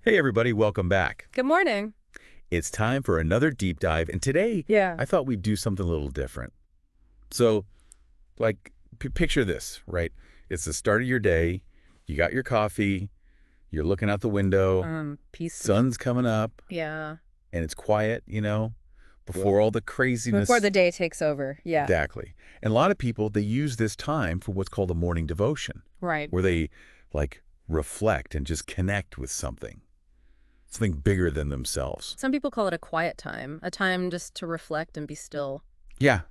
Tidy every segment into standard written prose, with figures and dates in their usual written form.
Hey everybody, welcome back. Good morning. It's time for another deep dive, and today Yeah. I thought we'd do something a little different. So, like, picture this, right? It's the start of your day, you got your coffee, you're looking out the window, Peace. sun's coming up, Yeah. and it's quiet, before all the craziness. Before the day takes over. Yeah. Exactly. And a lot of people, they use this time for what's called a morning devotion, Right. where they, reflect and just connect with something bigger than themselves. Some people call it a time just to reflect and be still Yeah,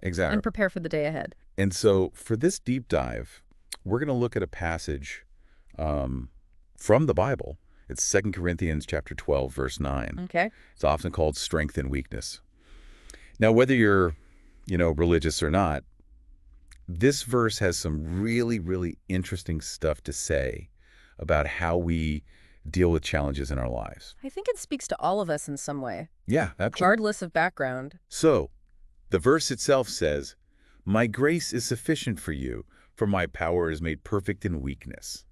exactly. and prepare for the day ahead. And so for this deep dive, we're going to look at a passage from the Bible. It's 2 Corinthians chapter 12, verse 9. Okay. It's often called strength and weakness. Now, whether you're, religious or not, this verse has some really, really interesting stuff to say about how we deal with challenges in our lives. I think it speaks to all of us in some way, Yeah, absolutely. regardless of background. So, the verse itself says, "My grace is sufficient for you, for my power is made perfect in weakness."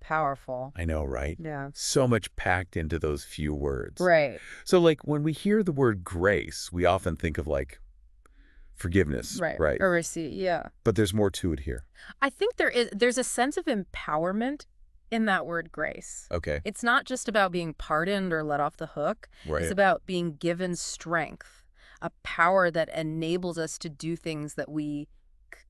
Powerful. I know, right? Yeah. So much packed into those few words. Right. So, when we hear the word grace, we often think of, forgiveness, Right. right? Or receipt. Yeah. But there's more to it here. I think there's a sense of empowerment in that word grace. Okay, It's not just about being pardoned or let off the hook. right. It's about being given strength, a power that enables us to do things that we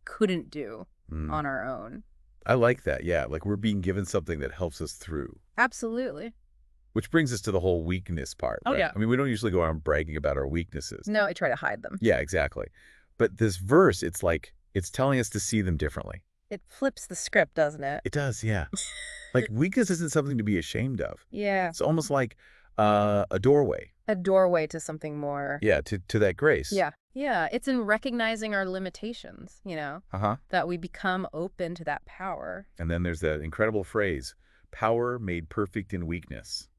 couldn't do Mm. on our own. I like that, yeah. Like we're being given something that helps us through. Absolutely. Which brings us to the whole weakness part, Oh, right? yeah. I mean, we don't usually go around bragging about our weaknesses. No, I try to hide them. Yeah, exactly. But this verse, it's telling us to see them differently. It flips the script, doesn't it? It does, yeah. Weakness isn't something to be ashamed of. Yeah. It's almost like a doorway, A doorway to something more. yeah, to that grace. Yeah. Yeah. It's in recognizing our limitations, Uh-huh. that we become open to that power. And then there's that incredible phrase, power made perfect in weakness.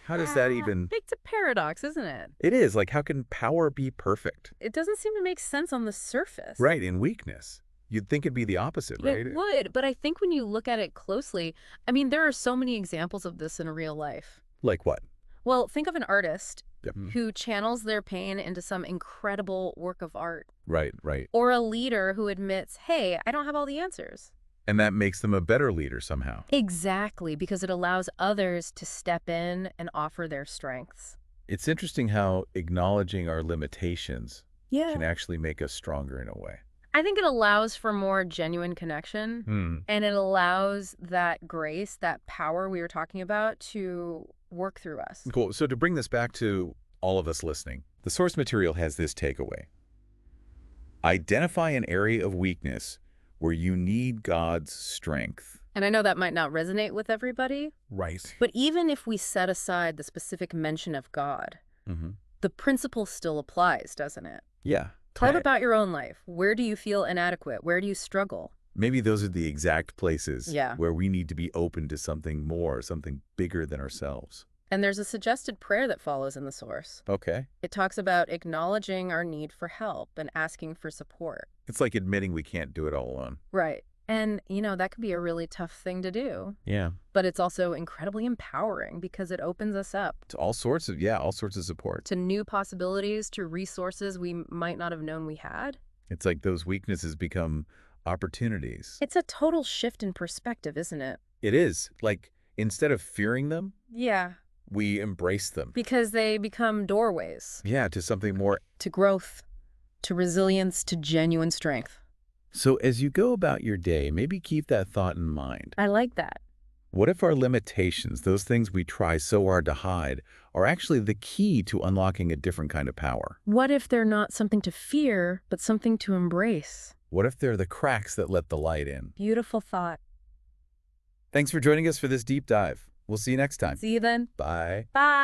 How does that even... It's a paradox, isn't it? It is, how can power be perfect? It doesn't seem to make sense on the surface. Right, in weakness. You'd think it'd be the opposite, right? It would, but I think when you look at it closely, I mean, there are so many examples of this in real life. Like what? Well, think of an artist Yep. who channels their pain into some incredible work of art, Right, right. or a leader who admits, hey, I don't have all the answers. And that makes them a better leader somehow. Exactly, because it allows others to step in and offer their strengths. It's interesting how acknowledging our limitations Yeah. can actually make us stronger in a way. I think it allows for more genuine connection, and it allows that grace, that power we were talking about, to work through us. Cool. So to bring this back to all of us listening, the source material has this takeaway. Identify an area of weakness where you need God's strength. And I know that might not resonate with everybody, Right. but even if we set aside the specific mention of God, Mm-hmm. the principle still applies, doesn't it? Yeah. What about your own life? Where do you feel inadequate? Where do you struggle? Maybe those are the exact places Yeah. where we need to be open to something more, something bigger than ourselves. And there's a suggested prayer that follows in the source. Okay. It talks about acknowledging our need for help and asking for support. It's like admitting we can't do it all alone. Right. And, that could be a really tough thing to do. Yeah. But it's also incredibly empowering because it opens us up To all sorts of support. to new possibilities, to resources we might not have known we had. It's like those weaknesses become opportunities. It's a total shift in perspective, isn't it? It is. Instead of fearing them, Yeah. we embrace them. Because they become doorways Yeah, to something more. to growth, to resilience, to genuine strength. So as you go about your day, maybe keep that thought in mind. I like that. What if our limitations, those things we try so hard to hide, are actually the key to unlocking a different kind of power? What if they're not something to fear, but something to embrace? What if they're the cracks that let the light in? Beautiful thought. Thanks for joining us for this deep dive. We'll see you next time. See you then. Bye. Bye.